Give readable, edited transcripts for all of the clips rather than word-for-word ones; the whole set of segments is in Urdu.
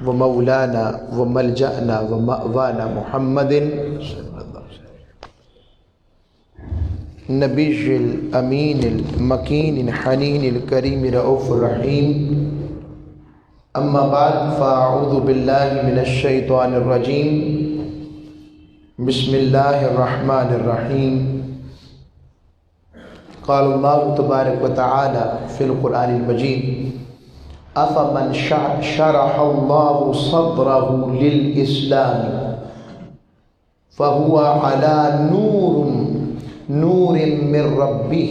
ومولانا وملجأنا ومأوانا محمد صلی اللہ علیہ وسلم نبی الامین المکین الحنین الکریم رؤوف الرحیم. اما بعد فاعوذ باللہ من الشیطان الرجیم. بسم اللہ الرحمن الرحیم. قال اللہ تبارک و تعالی فی القرآن المجید افمن شرح اللہ صدرہ للاسلام فہو علی نور من ربہ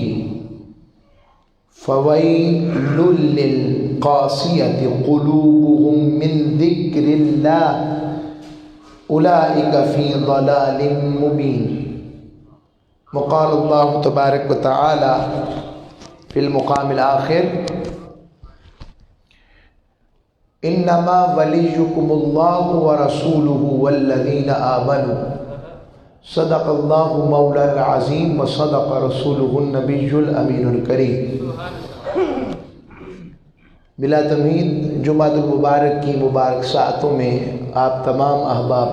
فویل للقاسیۃ قلوبہم من ذکر اللہ اولئک فی ضلال مبین. وقال اللہ تبارک و تعالی فی المقام الآخر انما ولیکم اللہ ورسولہ والذین آمنوا صدق اللہ مولانا العظیم وصدق رسولہ النبی الامین الکریم. بلا تمہید جمعہ المبارک کی مبارک ساعتوں میں آپ تمام احباب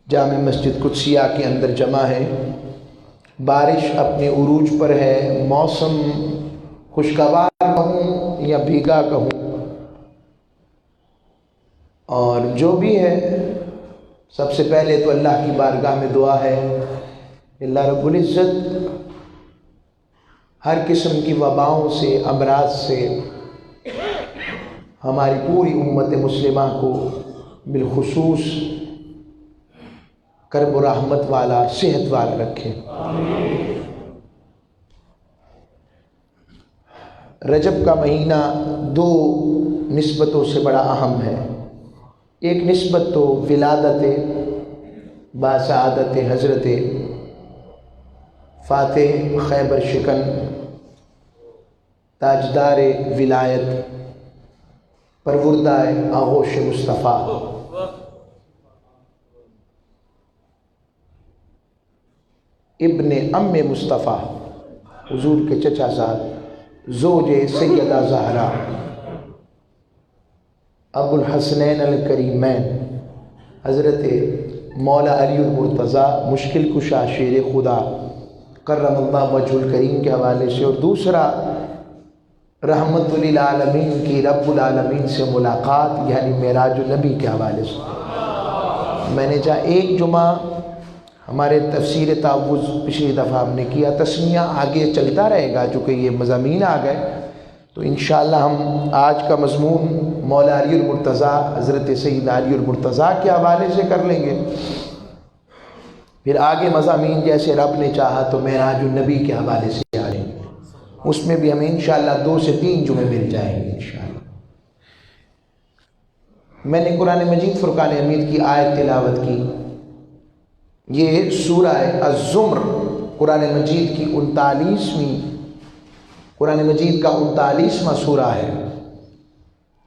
جامع مسجد قدسیہ کے اندر جمع ہیں. بارش اپنے عروج پر ہے. موسم خوشگوار کہوں یا بھیگا کہوں، اور جو بھی ہے سب سے پہلے تو اللہ کی بارگاہ میں دعا ہے اللہ رب العزت ہر قسم کی وباؤں سے، امراض سے ہماری پوری امت مسلمہ کو بالخصوص کرب و رحمت والا، صحت والا رکھے. رجب کا مہینہ دو نسبتوں سے بڑا اہم ہے. ایک نسبت تو ولادت باسعادت حضرت فاتح خیبر شکن تاجدار ولایت پروردہ آغوش مصطفیٰ ابن ام مصطفیٰ حضور کے چچا صاحب زوج سیدہ زہرا ابو الحسنین الکریمین حضرت مولا علی المرتضیٰ مشکل کشا شیر خدا کرم اللہ وجہ الکریم کے حوالے سے، اور دوسرا رحمت للعالمین کی رب العالمین سے ملاقات یعنی معراج النبی کے حوالے سے. میں نے جہاں ایک جمعہ ہمارے تفسیر تعوذ پچھلی دفعہ ہم نے کیا، تسمیہ آگے چلتا رہے گا چونکہ یہ مضامین آ گئے، تو انشاءاللہ ہم آج کا مضمون مولا علی المرتضیٰ حضرت سید علی المرتضیٰ کے حوالے سے کر لیں گے. پھر آگے مضامین جیسے رب نے چاہا تو معراج النبی کے حوالے سے آ جائیں گے، اس میں بھی ہمیں انشاءاللہ 2 سے 3 جمعے مل جائیں گے انشاءاللہ. میں نے قرآن مجید فرقان حمید کی آیت تلاوت کی. یہ سورہ الزمر قرآن مجید کی 39ویں قرآن مجید کا 39واں سورہ ہے.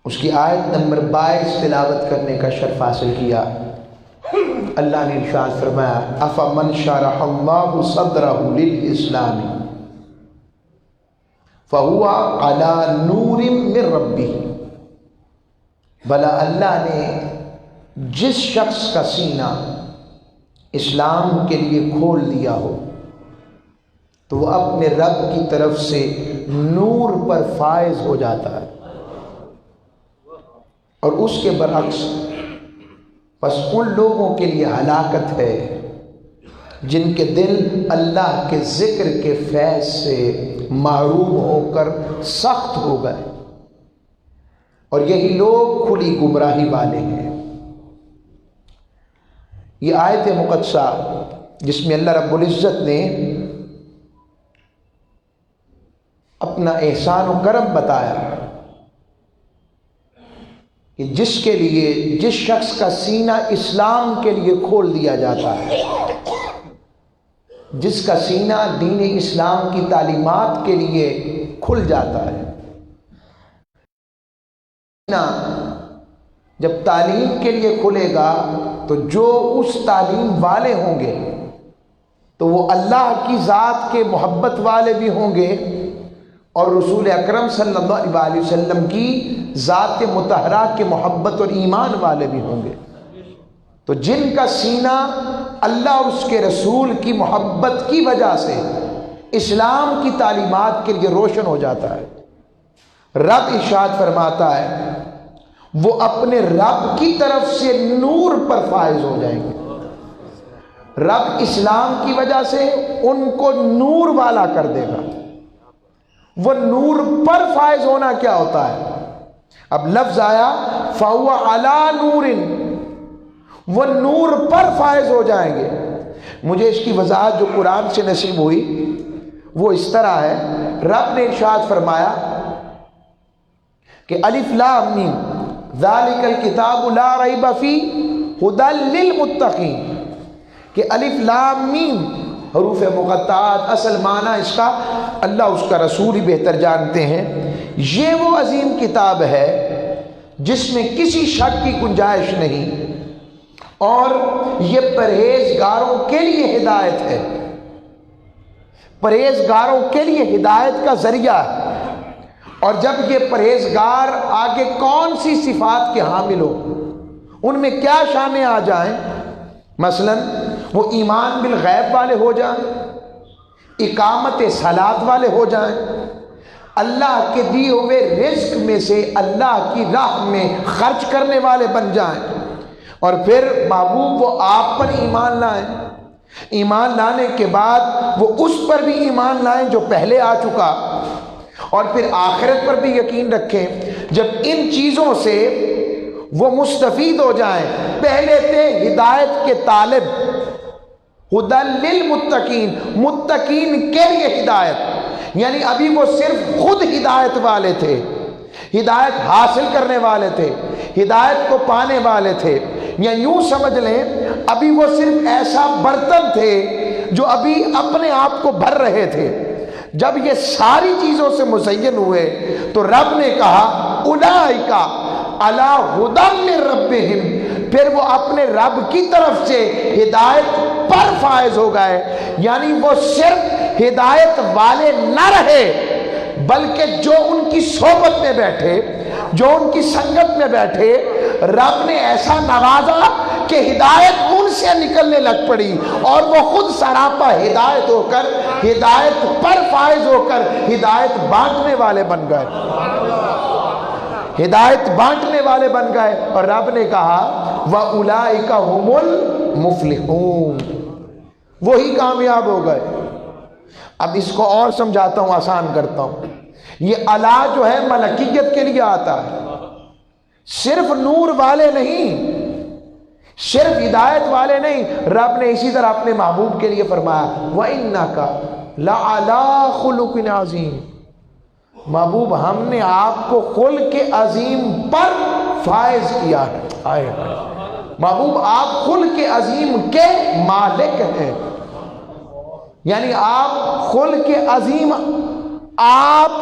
اس کی آیت نمبر 22 تلاوت کرنے کا شرف حاصل کیا. اللہ نے ارشاد فرمایا افمن شرح اللہ صدرہ للاسلام فہو علی نور من ربہ. بھلا اللہ نے جس شخص کا سینہ اسلام کے لیے کھول دیا ہو تو وہ اپنے رب کی طرف سے نور پر فائز ہو جاتا ہے، اور اس کے برعکس پس ان لوگوں کے لیے ہلاکت ہے جن کے دل اللہ کے ذکر کے فیض سے محروم ہو کر سخت ہو گئے، اور یہی لوگ کھلی گمراہی والے ہیں. یہ آیت مقدسہ جس میں اللہ رب العزت نے اپنا احسان و کرم بتایا کہ جس کے لیے جس شخص کا سینہ اسلام کے لیے کھول دیا جاتا ہے، جس کا سینہ دین اسلام کی تعلیمات کے لیے کھل جاتا ہے، جب تعلیم کے لیے کھلے گا تو جو اس تعلیم والے ہوں گے تو وہ اللہ کی ذات کے محبت والے بھی ہوں گے اور رسول اکرم صلی اللہ علیہ وسلم کی ذات مطہرہ کے محبت اور ایمان والے بھی ہوں گے۔ تو جن کا سینہ اللہ اور اس کے رسول کی محبت کی وجہ سے اسلام کی تعلیمات کے لیے روشن ہو جاتا ہے، رب ارشاد فرماتا ہے وہ اپنے رب کی طرف سے نور پر فائز ہو جائیں گے۔ رب اسلام کی وجہ سے ان کو نور والا کر دے گا۔ وہ نور پر فائز ہونا کیا ہوتا ہے؟ اب لفظ آیا فَهُوَ عَلَى نُورٍ، وہ نور پر فائز ہو جائیں گے۔ مجھے اس کی وضاحت جو قرآن سے نصیب ہوئی وہ اس طرح ہے، رب نے ارشاد فرمایا کہ الف لام میم ذالک الکتاب لا ریب فیہ ھدی للمتقین، کہ الف لام میم حروف مقطعات، اصل معنی اس کا اللہ اس کا رسول ہی بہتر جانتے ہیں۔ یہ وہ عظیم کتاب ہے جس میں کسی شک کی گنجائش نہیں، اور یہ پرہیزگاروں کے لیے ہدایت ہے، پرہیزگاروں کے لیے ہدایت کا ذریعہ ہے۔ اور جب یہ پرہیزگار آگے کون سی صفات کے حامل ہو، ان میں کیا شامل آ جائیں، مثلا وہ ایمان بالغیب والے ہو جائیں، اقامت صلاۃ والے ہو جائیں، اللہ کے دیے ہوئے رزق میں سے اللہ کی راہ میں خرچ کرنے والے بن جائیں، اور پھر محبوب وہ آپ پر ایمان لائیں، ایمان لانے کے بعد وہ اس پر بھی ایمان لائیں جو پہلے آ چکا، اور پھر آخرت پر بھی یقین رکھیں۔ جب ان چیزوں سے وہ مستفید ہو جائیں، پہلے تھے ہدایت کے طالب، ھدی للمتقین، متقین کے لیے ہدایت، یعنی ابھی وہ صرف خود ہدایت والے تھے، ہدایت حاصل کرنے والے تھے، ہدایت کو پانے والے تھے، یا یوں سمجھ لیں ابھی وہ صرف ایسا برتن تھے جو ابھی اپنے آپ کو بھر رہے تھے۔ جب یہ ساری چیزوں سے مزین ہوئے تو رب نے کہا اولئک علی ھدی من ربہم، پھر وہ اپنے رب کی طرف سے ہدایت پر فائز ہو گئے، یعنی وہ صرف ہدایت والے نہ رہے بلکہ جو ان کی صحبت میں بیٹھے، جو ان کی سنگت میں بیٹھے، رب نے ایسا نوازا کہ ہدایت ان سے نکلنے لگ پڑی، اور وہ خود سراپا ہدایت ہو کر، ہدایت پر فائز ہو کر ہدایت بانٹنے والے بن گئے، ہدایت بانٹنے والے بن گئے۔ اور رب نے کہا وَأُولَئِكَ هُمُ الْمُفْلِحُونَ، وہی کامیاب ہو گئے۔ اب اس کو اور سمجھاتا ہوں، آسان کرتا ہوں۔ یہ الا جو ہے ملکیت کے لیے آتا ہے، صرف نور والے نہیں، صرف ہدایت والے نہیں۔ رب نے اسی طرح اپنے محبوب کے لیے فرمایا وَإِنَّكَ لَعَلَىٰ خُلُقٍ عَظِيمٍ، محبوب ہم نے آپ کو خلق عظیم پر فائز کیا ہے۔ آئے محبوب آپ خلق عظیم کے مالک ہیں، یعنی آپ خلق عظیم آپ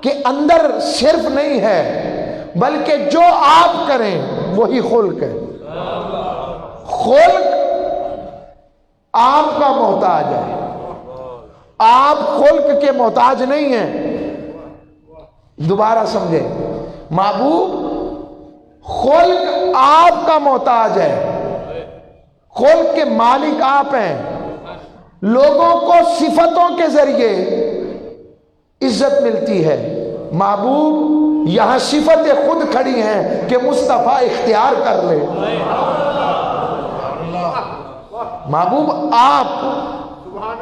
کے اندر صرف نہیں ہے بلکہ جو آپ کریں وہی خلق ہے۔ خلق آپ کا محتاج ہے، آپ خلق کے محتاج نہیں ہیں۔ دوبارہ سمجھیں، محبوب خلق آپ کا محتاج ہے، خلق کے مالک آپ ہیں۔ لوگوں کو صفتوں کے ذریعے عزت ملتی ہے، محبوب یہاں صفتیں خود کھڑی ہیں کہ مصطفیٰ اختیار کر لے۔ محبوب آپ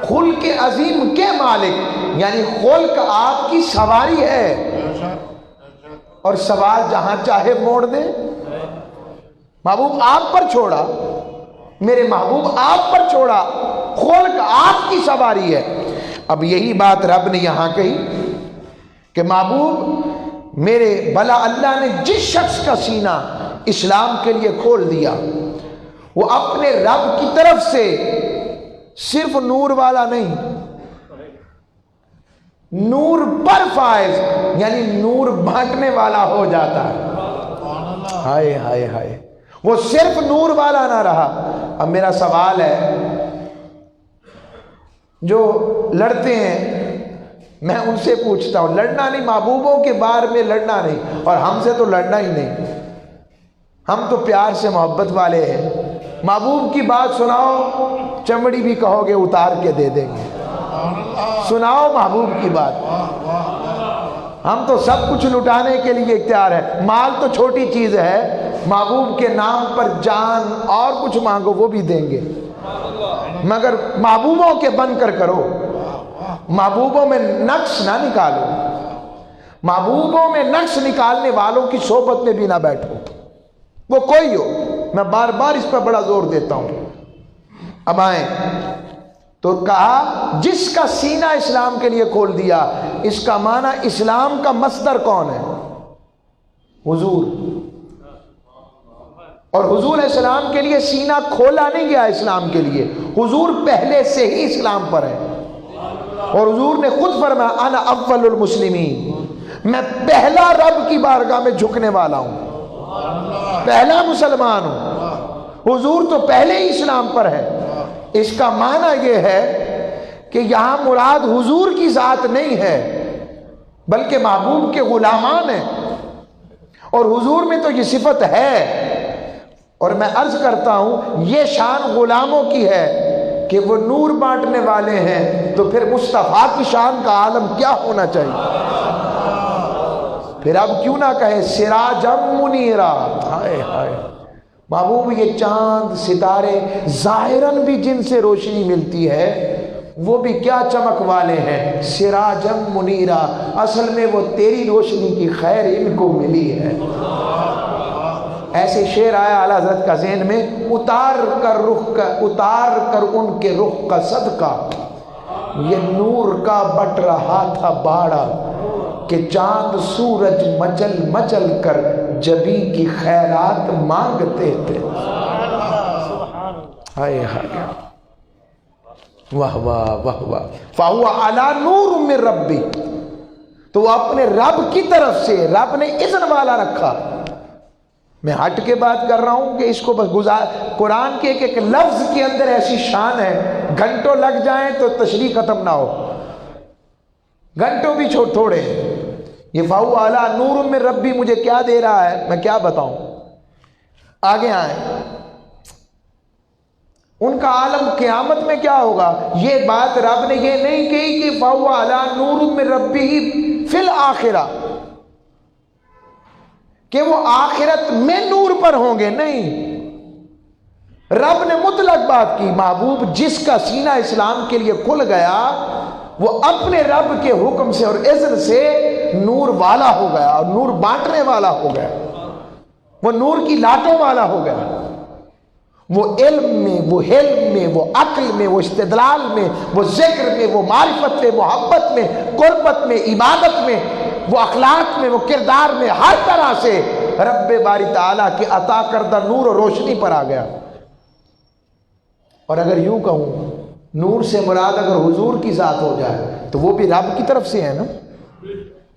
خلق عظیم کے مالک، یعنی خلق آپ کی سواری ہے، اور سوار جہاں چاہے موڑ دے۔ محبوب آپ پر چھوڑا، میرے محبوب آپ پر چھوڑا، خلق آپ کی سواری ہے۔ اب یہی بات رب نے یہاں کہی کہ محبوب میرے بھلا اللہ نے جس شخص کا سینہ اسلام کے لیے کھول دیا، وہ اپنے رب کی طرف سے صرف نور والا نہیں، نور پر فائز، یعنی نور بانٹنے والا ہو جاتا ہے۔ ہائے ہائے ہائے، وہ صرف نور والا نہ رہا۔ اب میرا سوال ہے، جو لڑتے ہیں میں ان سے پوچھتا ہوں، لڑنا نہیں، محبوبوں کے بارے میں لڑنا نہیں، اور ہم سے تو لڑنا ہی نہیں، ہم تو پیار سے محبت والے ہیں۔ محبوب کی بات سناؤ، چمڑی بھی کہو گے اتار کے دے دیں گے، سناؤ محبوب کی بات۔ ہم تو سب کچھ لٹانے کے لیے اختیار ہے، مال تو چھوٹی چیز ہے، محبوب کے نام پر جان اور کچھ مانگو وہ بھی دیں گے، مگر محبوبوں کے بن کر کرو، محبوبوں میں نقص نہ نکالو، محبوبوں میں نقص نکالنے والوں کی صحبت میں بھی نہ بیٹھو، وہ کوئی ہو۔ میں بار بار اس پر بڑا زور دیتا ہوں۔ اب آئیں تو کہا جس کا سینہ اسلام کے لیے کھول دیا، اس کا معنی اسلام کا مصدر کون ہے؟ حضور۔ اور حضور علیہ السلام کے لیے سینہ کھولا نہیں گیا اسلام کے لیے، حضور پہلے سے ہی اسلام پر ہے، اور حضور نے خود فرمایا انا اول المسلمین، میں پہلا رب کی بارگاہ میں جھکنے والا ہوں، پہلا مسلمان ہوں۔ حضور تو پہلے ہی اسلام پر ہے۔ اس کا معنی یہ ہے کہ یہاں مراد حضور کی ذات نہیں ہے بلکہ محبوب کے غلامان ہیں، اور حضور میں تو یہ صفت ہے۔ اور میں عرض کرتا ہوں یہ شان غلاموں کی ہے کہ وہ نور بانٹنے والے ہیں، تو پھر مصطفیٰ کی شان کا عالم کیا ہونا چاہیے؟ پھر اب کیوں نہ کہے سراجم منیرا، ہائے ہائے محبوب، یہ چاند ستارے ظاہراً بھی جن سے روشنی ملتی ہے وہ بھی کیا چمک والے ہیں، سراجم منیرا، اصل میں وہ تیری روشنی کی خیر ان کو ملی ہے۔ ایسے شعر آیا اعلیٰ حضرت کا ذہن میں، اتار کر ان کے رخ کا صدقہ، یہ نور کا بٹ رہا تھا باڑا، کہ چاند سورج مچل مچل کر جبی کی خیرات مانگتے تھے۔ ہائے ہائے، واہ واہ واہ واہ، فَهُوَ عَلَى نُورٍ مِّن رَبِّ، تو وہ اپنے رب کی طرف سے، رب نے اذن والا رکھا۔ میں ہٹ کے بات کر رہا ہوں کہ اس کو بس قرآن کے ایک لفظ کے اندر ایسی شان ہے، گھنٹوں لگ جائیں تو تشریح ختم نہ ہو، گھنٹوں بھی تھوڑے ہیں۔ یہ فَهُوَ عَلَى نُورٍ مِّن رَبِّ مجھے کیا دے رہا ہے، میں کیا بتاؤں؟ آگے آئیں، ان کا عالم قیامت میں کیا ہوگا؟ یہ بات رب نے یہ نہیں کہی کہ فَهُوَ عَلَى نُورٍ مِّن رَبِّهِ فِي الْآخِرَةِ، کہ وہ آخرت میں نور پر ہوں گے، نہیں، رب نے مطلق بات کی۔ محبوب جس کا سینہ اسلام کے لیے کھل گیا وہ اپنے رب کے حکم سے اور اذن سے نور والا ہو گیا، اور نور بانٹنے والا ہو گیا، وہ نور کی لاٹوں والا ہو گیا، وہ علم میں، وہ حلم میں، وہ عقل میں، وہ استدلال میں، وہ ذکر میں، وہ معرفت میں، محبت میں، قربت میں، عبادت میں، وہ اخلاق میں، وہ کردار میں، ہر طرح سے رب باری تعالیٰ کی عطا کردہ نور و روشنی پر آ گیا۔ اور اگر یوں کہوں نور سے مراد اگر حضور کی ذات ہو جائے تو وہ بھی رب کی طرف سے ہے نا،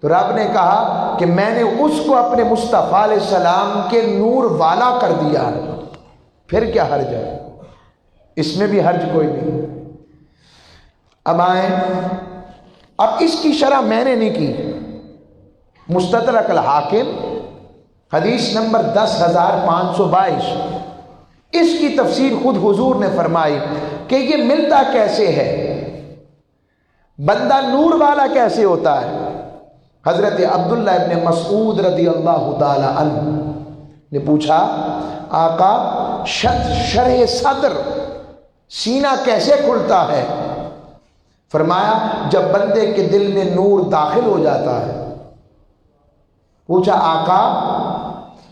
تو رب نے کہا کہ میں نے اس کو اپنے مصطفیٰ علیہ السلام کے نور والا کر دیا ہے، پھر کیا حرج ہے؟ اس میں بھی حرج کوئی نہیں۔ اب آئیں، اب اس کی شرح میں نے نہیں کی، مستدرک الحاکم حدیث نمبر 10,522، اس کی تفسیر خود حضور نے فرمائی کہ یہ ملتا کیسے ہے، بندہ نور والا کیسے ہوتا ہے۔ حضرت عبداللہ ابن مسعود رضی اللہ تعالی عنہ نے پوچھا آقا شرح صدر، سینہ کیسے کھلتا ہے؟ فرمایا جب بندے کے دل میں نور داخل ہو جاتا ہے۔ پوچھا آقا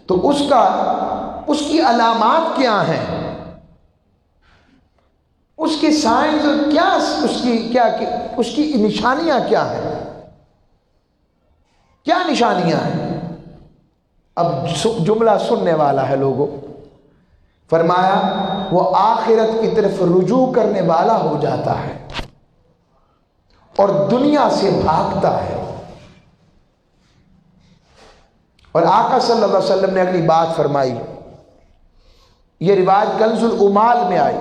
تو اس کی علامات کیا ہیں، اس کی سائنز کیا، اس کی نشانیاں کیا ہیں، کیا نشانیاں ہیں؟ اب جملہ سننے والا ہے لوگوں۔ فرمایا وہ آخرت کی طرف رجوع کرنے والا ہو جاتا ہے اور دنیا سے بھاگتا ہے۔ اور آقا صلی اللہ علیہ وسلم نے اگلی بات فرمائی، یہ روایت کنز العمال میں آئی،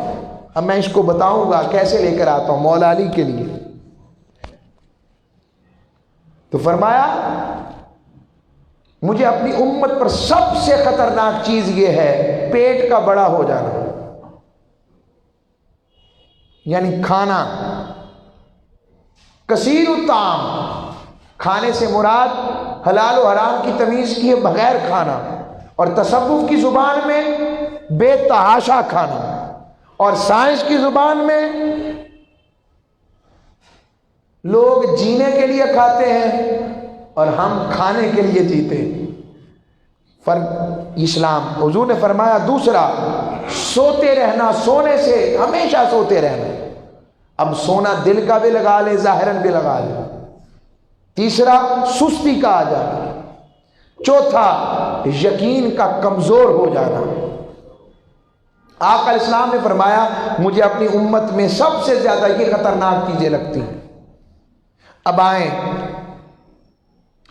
اب میں اس کو بتاؤں گا کیسے لے کر آتا ہوں مولا علی کے لیے۔ تو فرمایا مجھے اپنی امت پر سب سے خطرناک چیز یہ ہے پیٹ کا بڑا ہو جانا، یعنی کھانا، کثیر الطعام، کھانے سے مراد حلال و حرام کی تمیز کیے بغیر کھانا، اور تصوف کی زبان میں بے تحاشا کھانا، اور سائنس کی زبان میں لوگ جینے کے لیے کھاتے ہیں اور ہم کھانے کے لیے جیتے ہیں۔ فرق اسلام، حضور نے فرمایا دوسرا سوتے رہنا، سونے سے ہمیشہ سوتے رہنا، اب سونا دل کا بھی لگا لے ظاہراً بھی لگا لے۔ تیسرا سستی کا آ جانا، چوتھا یقین کا کمزور ہو جانا۔ آقا اسلام نے فرمایا مجھے اپنی امت میں سب سے زیادہ یہ خطرناک چیزیں لگتی ہیں۔ اب آئیں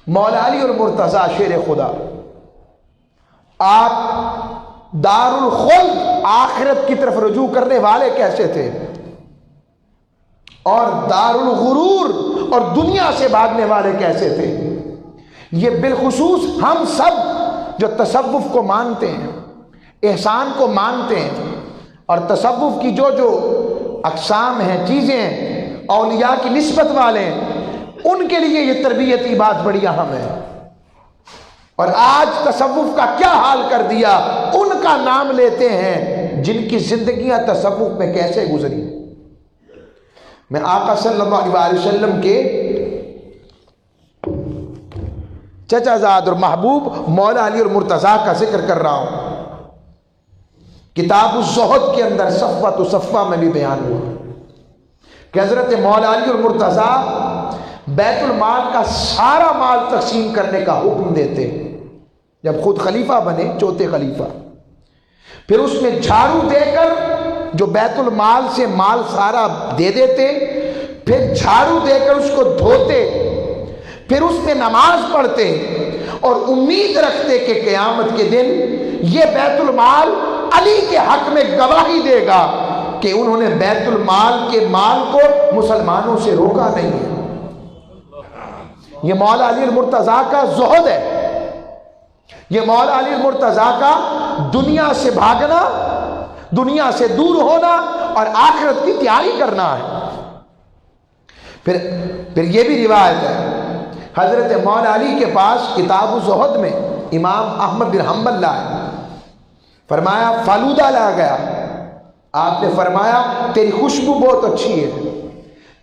مولا علی اور مرتضیٰ شیر خدا، آپ دار الخلد آخرت کی طرف رجوع کرنے والے کیسے تھے، اور دار الغرور اور دنیا سے بھاگنے والے کیسے تھے؟ یہ بالخصوص ہم سب جو تصوف کو مانتے ہیں، احسان کو مانتے ہیں، اور تصوف کی جو جو اقسام ہیں، چیزیں اولیاء کی نسبت والے ہیں، ان کے لیے یہ تربیتی بات بڑی اہم ہے۔ اور آج تصوف کا کیا حال کر دیا، ان کا نام لیتے ہیں جن کی زندگیاں تصوف میں کیسے گزری۔ میں آقا صلی اللہ علیہ وسلم کے چچا زاد اور محبوب مولا علی اور مرتضیٰ کا ذکر کر رہا ہوں۔ کتاب الزہد کے اندر صفوۃ صفوہ میں بھی بیان ہوا کہ حضرت مولا علی اور مرتضیٰ بیت المال کا سارا مال تقسیم کرنے کا حکم دیتے جب خود خلیفہ بنے، چوتھے خلیفہ۔ پھر اس میں جھاڑو دے کر جو بیت المال سے مال سارا دے دیتے، پھر جھاڑو دے کر اس کو دھوتے، پھر اس میں نماز پڑھتے اور امید رکھتے کہ قیامت کے دن یہ بیت المال علی کے حق میں گواہی دے گا کہ انہوں نے بیت المال کے مال کو مسلمانوں سے روکا نہیں ہے۔ یہ مولا علی المرتضیٰ کا زہد ہے، یہ مولا علی المرتضیٰ کا دنیا سے بھاگنا، دنیا سے دور ہونا اور آخرت کی تیاری کرنا ہے۔ پھر یہ بھی روایت ہے حضرت مولا علی کے پاس کتاب الزہد میں امام احمد بن حنبل لائے، فرمایا فالودہ لا گیا، آپ نے فرمایا تیری خوشبو بہت اچھی ہے،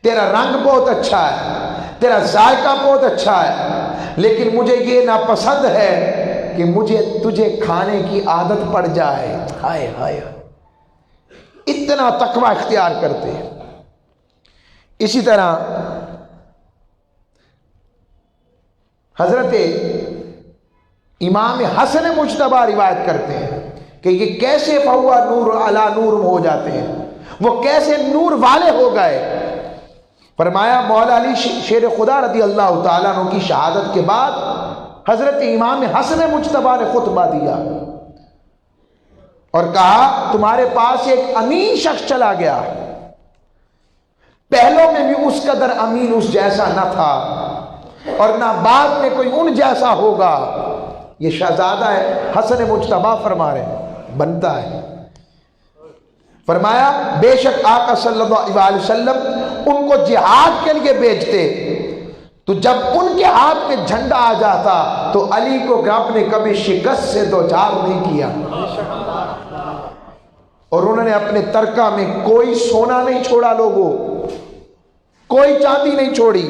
تیرا رنگ بہت اچھا ہے، تیرا ذائقہ بہت اچھا ہے، لیکن مجھے یہ ناپسند ہے کہ مجھے تجھے کھانے کی عادت پڑ جائے۔ ہائے ہائے، اتنا تقوی اختیار کرتے ہیں۔ اسی طرح حضرت امام حسن مجتبی روایت کرتے ہیں کہ یہ کیسے فہوا نور علی نور ہو جاتے ہیں، وہ کیسے نور والے ہو گئے۔ فرمایا مولا علی شیر خدا رضی اللہ تعالیٰ عنہ کی شہادت کے بعد حضرت امام حسن مجتبی نے خطبہ دیا اور کہا تمہارے پاس ایک امین شخص چلا گیا، پہلوں میں بھی اس قدر امین اس جیسا نہ تھا اور نہ بعد میں کوئی ان جیسا ہوگا۔ یہ شہزادہ ہے حسن مجتبی فرما رہے ہیں، بنتا ہے۔ فرمایا بے شک آقا صلی اللہ علیہ وسلم ان کو جہاد کے لیے بھیجتے تو جب ان کے ہاتھ میں جھنڈا آ جاتا تو علی کو آپ نے کبھی شکست سے دوچار نہیں کیا، اور انہوں نے اپنے ترکہ میں کوئی سونا نہیں چھوڑا، لوگوں کوئی چاندی نہیں چھوڑی،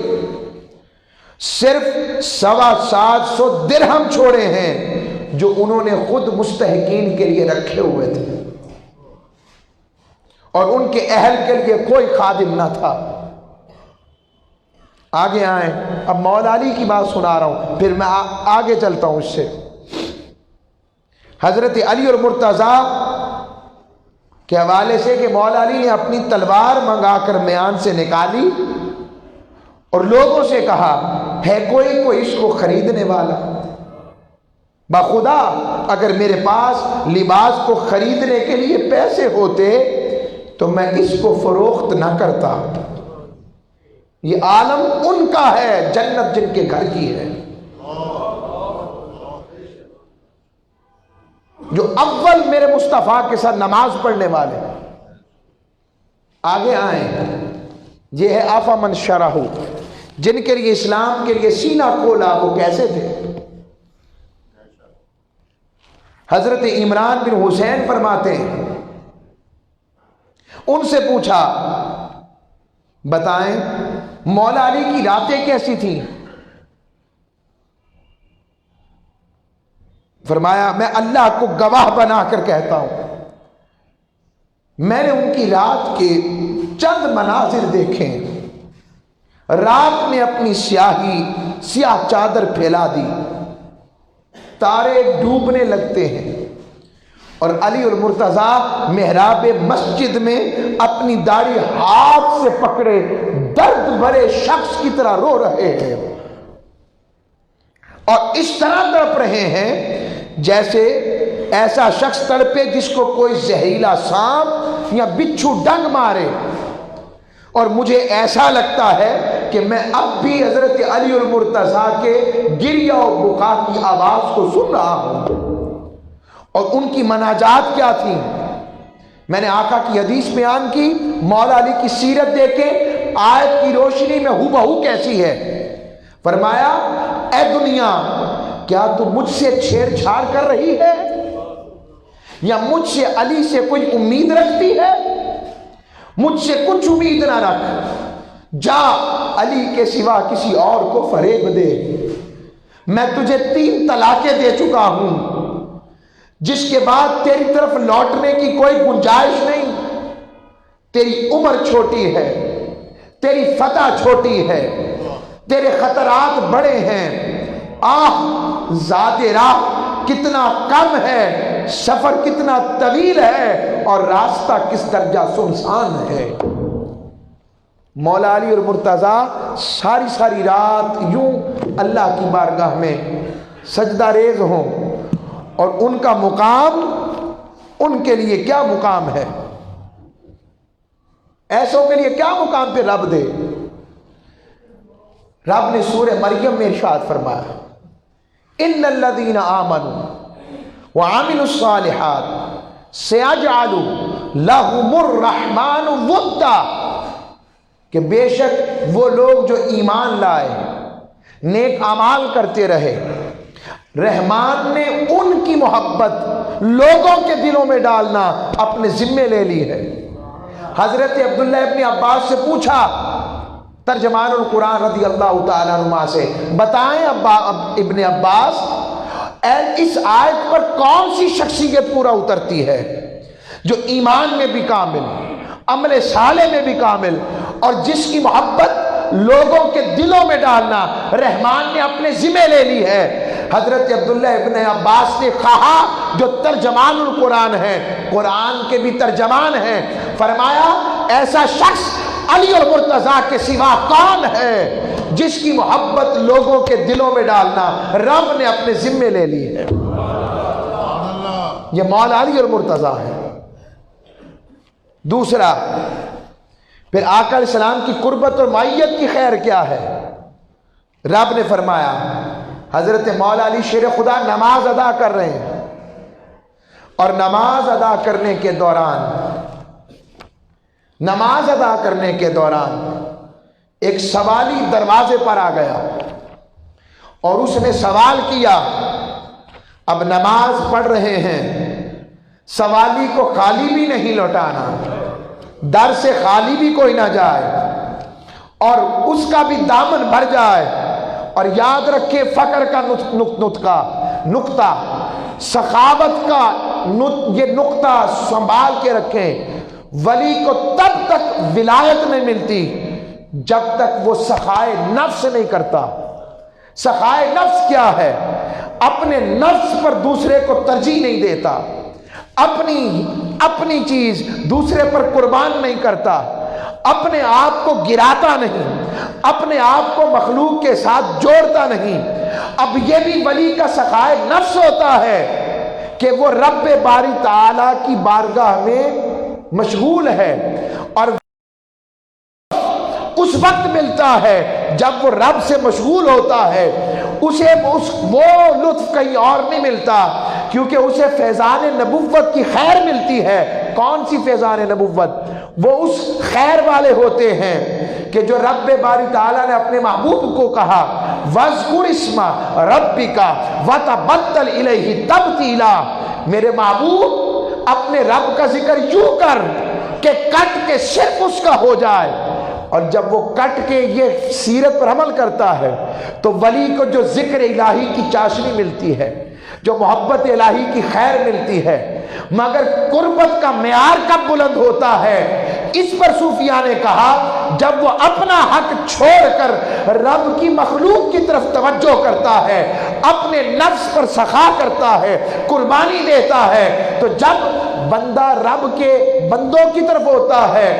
صرف 750 درہم چھوڑے ہیں جو انہوں نے خود مستحقین کے لیے رکھے ہوئے تھے، اور ان کے اہل کے لیے کوئی خادم نہ تھا۔ آگے آئیں، اب مولا علی کی بات سنا رہا ہوں، پھر میں آگے چلتا ہوں اس سے۔ حضرت علی اور مرتضیٰ کے حوالے سے کہ مولا علی نے اپنی تلوار منگا کر میان سے نکالی اور لوگوں سے کہا ہے کوئی اس کو خریدنے والا؟ بخدا اگر میرے پاس لباس کو خریدنے کے لیے پیسے ہوتے تو میں اس کو فروخت نہ کرتا۔ یہ عالم ان کا ہے، جنت جن کے گھر کی ہے، جو اول میرے مصطفیٰ کے ساتھ نماز پڑھنے والے۔ آگے آئیں، یہ ہے آفامن شرح، جن کے لیے اسلام کے لیے سینہ کھولا، وہ کیسے تھے؟ حضرت عمران بن حسین فرماتے ہیں، ان سے پوچھا بتائیں مولا علی کی راتیں کیسی تھیں؟ فرمایا میں اللہ کو گواہ بنا کر کہتا ہوں، میں نے ان کی رات کے چند مناظر دیکھے۔ رات میں اپنی سیاہ چادر پھیلا دی، تارے ڈوبنے لگتے ہیں، اور علی المرتضیٰ محراب مسجد میں اپنی داڑھی ہاتھ سے پکڑے درد بھرے شخص کی طرح رو رہے ہیں، اور اس طرح تڑپ رہے ہیں جیسے ایسا شخص تڑپے جس کو کوئی زہریلا سانپ یا بچھو ڈنگ مارے۔ اور مجھے ایسا لگتا ہے کہ میں اب بھی حضرت علی المرتضیٰ کے گریہ و بکا کی آواز کو سن رہا ہوں۔ اور ان کی مناجات کیا تھی؟ میں نے آقا کی حدیث بیان کی، مولا علی کی سیرت دیکھیں، آیت کی روشنی میں ہو بہو کیسی ہے۔ فرمایا اے دنیا، کیا تو مجھ سے چھیڑ چھاڑ کر رہی ہے یا مجھ سے علی سے کوئی امید رکھتی ہے؟ مجھ سے کچھ امید نہ رکھ، جا علی کے سوا کسی اور کو فریب دے۔ میں تجھے 3 طلاقیں دے چکا ہوں، جس کے بعد تیری طرف لوٹنے کی کوئی گنجائش نہیں۔ تیری عمر چھوٹی ہے، تیری فتح چھوٹی ہے، تیرے خطرات بڑے ہیں، ذات راہ کتنا کم ہے، سفر کتنا طویل ہے، اور راستہ کس درجہ سنسان ہے۔ مولا علی اور مرتضیٰ ساری رات یوں اللہ کی بارگاہ میں سجدہ ریز ہوں، اور ان کا مقام ان کے لیے کیا مقام ہے، ایسوں کے لیے کیا مقام پہ رب دے۔ رب نے سورہ مریم میں ارشاد فرمایا، ان الذین آمنوا وعملوا الصالحات سیجعل لهم الرحمن ودا، کہ بے شک وہ لوگ جو ایمان لائے، نیک اعمال کرتے رہے، رحمان نے ان کی محبت لوگوں کے دلوں میں ڈالنا اپنے ذمے لے لی ہے۔ حضرت عبداللہ ابن عباس سے پوچھا، ترجمان القرآن رضی اللہ تعالیٰ عنہ سے، بتائیں ابن عباس اس آیت پر کون سی شخصیت پورا اترتی ہے جو ایمان میں بھی کامل، عمل صالح میں بھی کامل، اور جس کی محبت لوگوں کے دلوں میں ڈالنا رحمان نے اپنے ذمے لے لی ہے۔ حضرت عبداللہ ابن عباس نے کہا جو ترجمان القرآن ہے، قرآن کے بھی ترجمان ہیں، فرمایا ایسا شخص علی اور مرتضیٰ کے سوا کون ہے جس کی محبت لوگوں کے دلوں میں ڈالنا رب نے اپنے ذمے لے لی ہے۔ یہ مولا علی اور مرتضیٰ ہے۔ دوسرا، پھر آقا علیہ السلام کی قربت اور معیت کی خیر کیا ہے؟ رب نے فرمایا، حضرت مولا علی شیر خدا نماز ادا کر رہے ہیں، اور نماز ادا کرنے کے دوران ایک سوالی دروازے پر آ گیا، اور اس نے سوال کیا۔ اب نماز پڑھ رہے ہیں، سوالی کو خالی بھی نہیں لوٹانا، در سے خالی بھی کوئی نہ جائے، اور اس کا بھی دامن بھر جائے۔ اور یاد رکھے فقر کا نقطہ، سخاوت کا یہ نقطہ سنبھال کے رکھیں۔ ولی کو تب تک ولایت نہیں ملتی جب تک وہ سخائے نفس نہیں کرتا۔ سخائے نفس کیا ہے؟ اپنے نفس پر دوسرے کو ترجیح نہیں دیتا، اپنی چیز دوسرے پر قربان نہیں کرتا، اپنے آپ کو گراتا نہیں، اپنے آپ کو مخلوق کے ساتھ جوڑتا نہیں۔ اب یہ بھی ولی کا سخائے نفس ہوتا ہے کہ وہ رب باری تعالیٰ کی بارگاہ میں مشغول ہے، اور اس وقت ملتا ہے جب وہ رب سے مشغول ہوتا ہے، اسے وہ لطف کہیں اور نہیں ملتا، کیونکہ اسے فیضان نبوت کی خیر ملتی ہے۔ کون سی فیضان نبوت؟ وہ اس خیر والے ہوتے ہیں کہ جو رب باری تعالیٰ نے اپنے محبوب کو کہا وَاذْكُرِ اسْمَ رَبِّكَ وَتَبَتَّلْ إِلَيْهِ تَبْتِيلًا، میرے محبوب اپنے رب کا ذکر یوں کر کہ کٹ کے صرف اس کا ہو جائے۔ اور جب وہ کٹ کے یہ سیرت پر عمل کرتا ہے تو ولی کو جو ذکر الہی کی چاشنی ملتی ہے، جو محبت الہی کی خیر ملتی ہے، مگر قربت کا معیار کب بلند ہوتا ہے؟ اس پر صوفیاء نے کہا جب وہ اپنا حق چھوڑ کر رب کی مخلوق کی طرف توجہ کرتا ہے، اپنے نفس پر سخا کرتا ہے، قربانی دیتا ہے، تو جب بندہ رب کے بندوں کی طرف ہوتا ہے،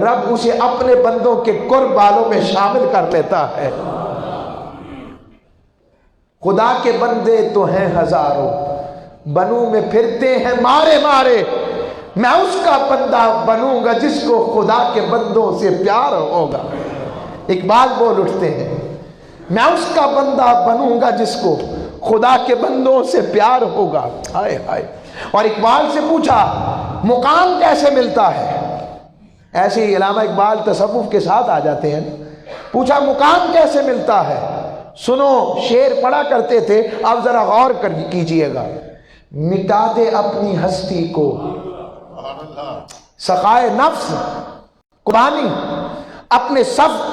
رب اسے اپنے بندوں کے قرب والوں میں شامل کر لیتا ہے۔ خدا کے بندے تو ہیں ہزاروں، بنوں میں پھرتے ہیں مارے مارے، میں اس کا بندہ بنوں گا جس کو خدا کے بندوں سے پیار ہوگا۔ اقبال بول اٹھتے ہیں میں اس کا بندہ بنوں گا جس کو خدا کے بندوں سے پیار ہوگا۔ ہائے ہائے۔ اور اقبال سے پوچھا مقام کیسے ملتا ہے؟ ایسے ہی علامہ اقبال تصوف کے ساتھ آ جاتے ہیں۔ پوچھا مقام کیسے ملتا ہے؟ سنو، شعر پڑھا کرتے تھے، اب ذرا غور کیجئے گا۔ مٹا دے اپنی ہستی کو، سخائے نفس قربانی، اپنے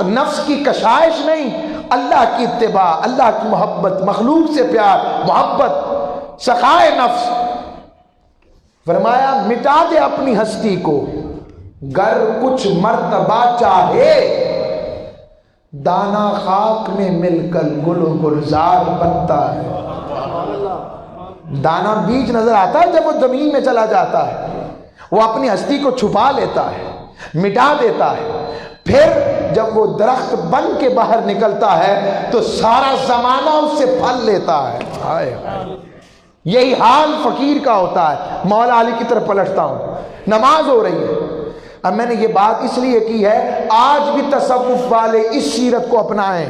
نفس کی کشائش نہیں، اللہ کی اتباع، اللہ کی محبت، مخلوق سے پیار، محبت، سخائے نفس۔ فرمایا مٹا دے اپنی ہستی کو، گر کچھ مرتبہ چاہے، دانا خاک میں مل کر گل و گلزار بنتا ہے۔ دانا بیج نظر آتا ہے جب وہ زمین میں چلا جاتا ہے، وہ اپنی ہستی کو چھپا لیتا ہے، مٹا دیتا ہے، پھر جب وہ درخت بن کے باہر نکلتا ہے تو سارا زمانہ اس سے پھل لیتا ہے۔ ہائے ہائے۔ یہی حال فقیر کا ہوتا ہے۔ مولا علی کی طرف پلٹتا ہوں، نماز ہو رہی ہے۔ اب میں نے یہ بات اس لیے کی ہے آج بھی تصوف والے اس سیرت کو اپنائیں۔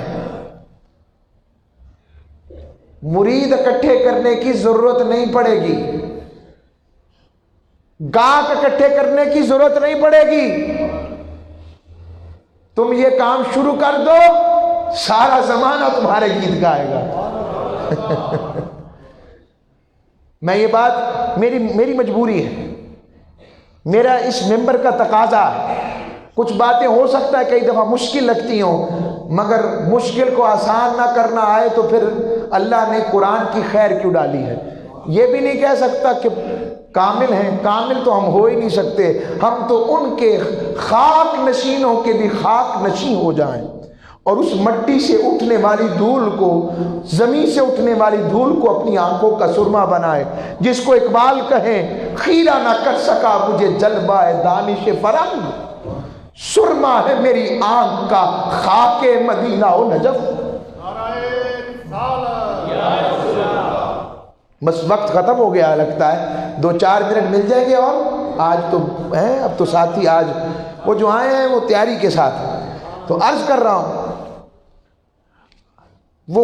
مرید اکٹھے کرنے کی ضرورت نہیں پڑے گی، گاہک اکٹھے کرنے کی ضرورت نہیں پڑے گی، تم یہ کام شروع کر دو، سارا زمانہ تمہارے گیت گائے گا۔ میں یہ بات میری مجبوری ہے، میرا اس ممبر کا تقاضا ہے۔ کچھ باتیں ہو سکتا ہے کئی دفعہ مشکل لگتی ہوں، مگر مشکل کو آسان نہ کرنا آئے تو پھر اللہ نے قرآن کی خیر کیوں ڈالی ہے؟ یہ بھی نہیں کہہ سکتا کہ کامل ہیں، کامل تو ہم ہو ہی نہیں سکتے، ہم تو ان کے خاک نشینوں کے بھی خاک نشین ہو جائیں، اور اس مٹی سے اٹھنے والی دھول کو، زمین سے اٹھنے والی دھول کو اپنی آنکھوں کا سرما بنائے، جس کو اقبال کہیں خیرہ نہ کر سکا مجھے جلوہ دانش فرنگ، سرما ہے میری آنکھ کا خاک مدینہ و نجف۔ بس وقت ختم ہو گیا لگتا ہے، 2-4 منٹ مل جائیں گے، اور آج تو ہیں، اب تو ساتھی آج وہ جو آئے ہیں وہ تیاری کے ساتھ، تو عرض کر رہا ہوں وہ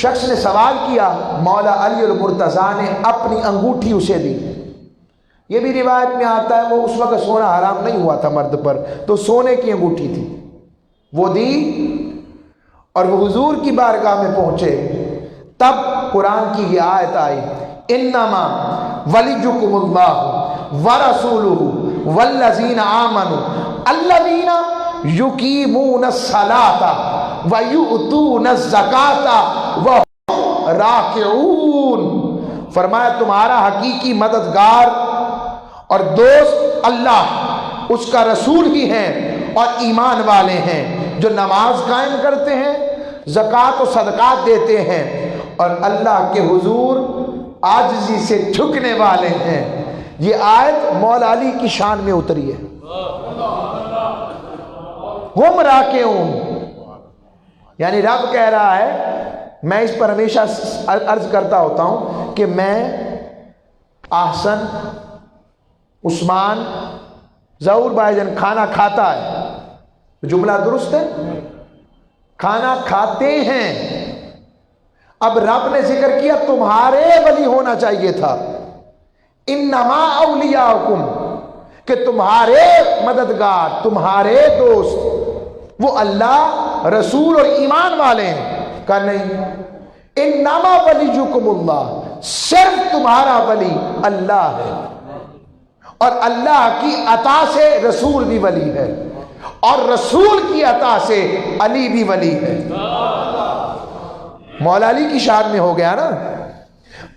شخص نے سوال کیا، مولا علی المرتضیٰ نے اپنی انگوٹھی اسے دی۔ یہ بھی روایت میں آتا ہے وہ اس وقت سونا حرام نہیں ہوا تھا مرد پر، تو سونے کی انگوٹھی تھی، وہ دی اور وہ حضور کی بارگاہ میں پہنچے۔ تب قرآن کی یہ آیت آئی، انما ولیکم اللہ ورسولہ والذین آمنوا الذین یقیمون الصلاۃ ویؤتون الزکاۃ وہم راکعون۔ فرمایا تمہارا حقیقی مددگار اور دوست اللہ، اس کا رسول ہی ہیں اور ایمان والے ہیں، جو نماز قائم کرتے ہیں، زکوٰۃ و صدقات دیتے ہیں، اور اللہ کے حضور عاجزی سے جھکنے والے ہیں۔ یہ آیت مولا علی کی شان میں اتری ہے۔ ہم راکعون، یعنی رب کہہ رہا ہے، میں اس پر ہمیشہ عرض کرتا ہوتا ہوں کہ میں، احسن، عثمان، ظہور بھائی جان کھانا کھاتا ہے، جملہ درست ہے؟ کھانا کھاتے ہیں. اب رب نے ذکر کیا تمہارے ولی ہونا چاہیے تھا. انما اولیاءکم، کہ تمہارے مددگار، تمہارے دوست وہ اللہ، رسول اور ایمان والے ہیں. کہا نہیں، انما ولیکم اللہ، صرف تمہارا ولی اللہ ہے، اور اللہ کی عطا سے رسول بھی ولی ہے، اور رسول کی عطا سے علی بھی ولی ہے. مولا علی کی شان میں ہو گیا نا.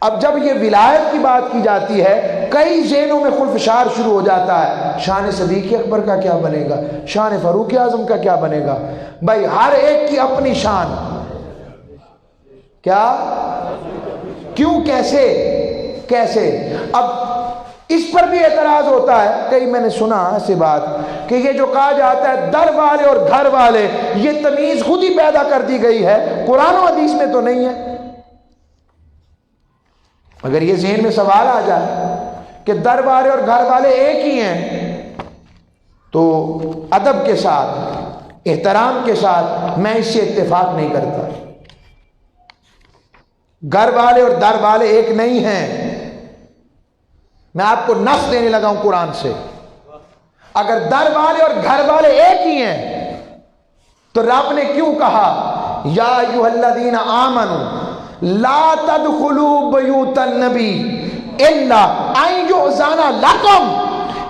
اب جب یہ ولایت کی بات کی جاتی ہے، کئی ذہنوں میں خلفشار شروع ہو جاتا ہے. شان صدیق اکبر کا کیا بنے گا؟ شان فاروق اعظم کا کیا بنے گا؟ بھائی ہر ایک کی اپنی شان. کیا؟ کیوں؟ کیسے؟ اب اس پر بھی اعتراض ہوتا ہے. کئی میں نے سنا ایسی بات کہ یہ جو کہا جاتا ہے در والے اور گھر والے، یہ تمیز خود ہی پیدا کر دی گئی ہے، قرآن و حدیث میں تو نہیں ہے. اگر یہ ذہن میں سوال آ جائے کہ در والے اور گھر والے ایک ہی ہیں، تو ادب کے ساتھ، احترام کے ساتھ میں اس سے اتفاق نہیں کرتا. گھر والے اور در والے ایک نہیں ہیں. میں آپ کو نص دینے لگا ہوں قرآن سے. اگر در والے اور گھر والے ایک ہی ہیں تو رب نے کیوں کہا یا ایھا الذین آمنوا لا تدخلوا بیوت النبی الا ان یؤذن لکم،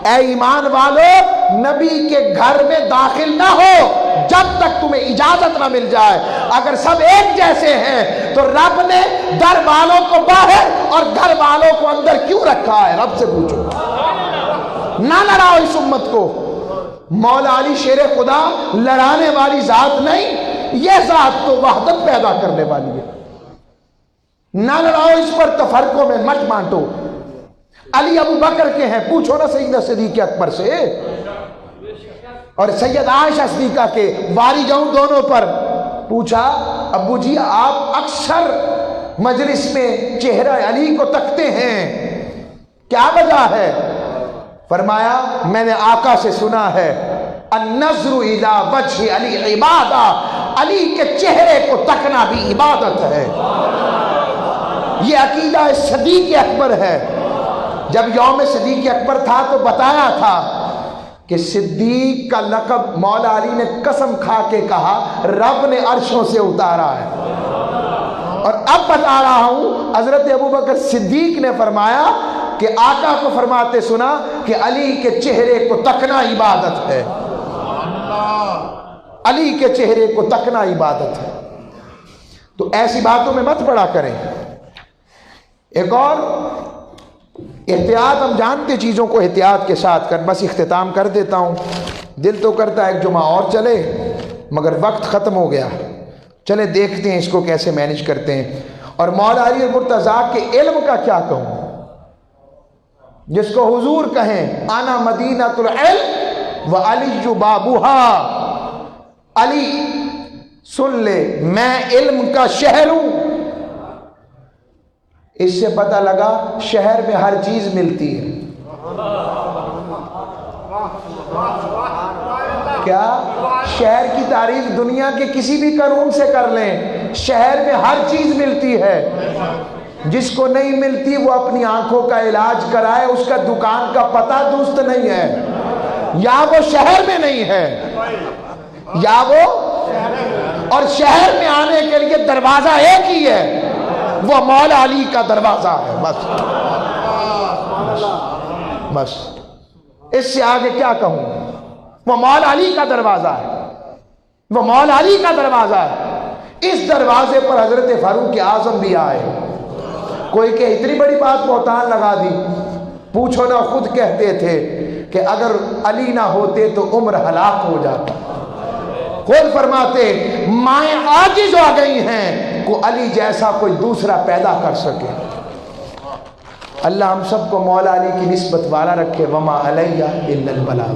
اے ایمان والو نبی کے گھر میں داخل نہ ہو جب تک تمہیں اجازت نہ مل جائے. اگر سب ایک جیسے ہیں تو رب نے در والوں کو باہر اور گھر والوں کو اندر کیوں رکھا ہے؟ رب سے پوچھو. نہ لڑاؤ اس امت کو. مولا علی شیر خدا لڑانے والی ذات نہیں، یہ ذات تو وحدت پیدا کرنے والی ہے. نہ لڑاؤ اس پر، تفرقوں میں مت بانٹو. علی ابو بکر کے ہیں، پوچھو نا سیدنا صدیق اکبر سے. اور سید عائشہ صدیقہ کے واری جاؤں دونوں پر پوچھا ابو جی آپ اکثر مجلس میں چہرہ علی کو تکتے ہیں، کیا وجہ ہے؟ فرمایا میں نے آقا سے سنا ہے النظر الی وجہ علی عبادہ، علی کے چہرے کو تکنا بھی عبادت ہے. یہ عقیدہ صدیق اکبر ہے. جب یوم صدیق اکبر تھا تو بتایا تھا کہ صدیق کا لقب مولا علی نے قسم کھا کے کہا رب نے عرشوں سے اتارا ہے. اور اب بتا رہا ہوں حضرت ابوبکر صدیق نے فرمایا کہ آقا کو فرماتے سنا کہ علی کے چہرے کو تکنا عبادت ہے. علی کے چہرے کو تکنا عبادت ہے. تو ایسی باتوں میں مت پڑا کریں. ایک اور احتیاط، ہم جانتے چیزوں کو احتیاط کے ساتھ کر. بس اختتام کر دیتا ہوں. دل تو کرتا ہے ایک جمعہ اور چلے، مگر وقت ختم ہو گیا. چلے دیکھتے ہیں اس کو کیسے مینج کرتے ہیں. اور مولا علی مرتضیٰ کے علم کا کیا کہوں، جس کو حضور کہیں انا مدینۃ العلم وعلی بابھا. علی سن لے میں علم کا شہر ہوں. اس سے پتہ لگا شہر میں ہر چیز ملتی ہے. کیا؟ شہر کی تعریف دنیا کے کسی بھی قانون سے کر لیں، شہر میں ہر چیز ملتی ہے. جس کو نہیں ملتی وہ اپنی آنکھوں کا علاج کرائے، اس کا دکان کا پتہ درست نہیں ہے، یا وہ شہر میں نہیں ہے یا وہ. اور شہر میں آنے کے لیے دروازہ ایک ہی ہے، وہ مولا علی کا دروازہ ہے. بس اس سے آگے کیا کہوں. وہ مولا علی کا دروازہ ہے، وہ مولا علی کا دروازہ ہے. اس دروازے پر حضرت فاروق اعظم بھی آئے. کوئی کہ اتنی بڑی بات بہتان لگا دی. پوچھو نا، خود کہتے تھے کہ اگر علی نہ ہوتے تو عمر ہلاک ہو جاتا. خود فرماتے مائیں عاجز ہو گئی ہیں کو علی جیسا کوئی دوسرا پیدا کر سکے. اللہ ہم سب کو مولا علی کی نسبت والا رکھے. وما علیہ الا البلاغ.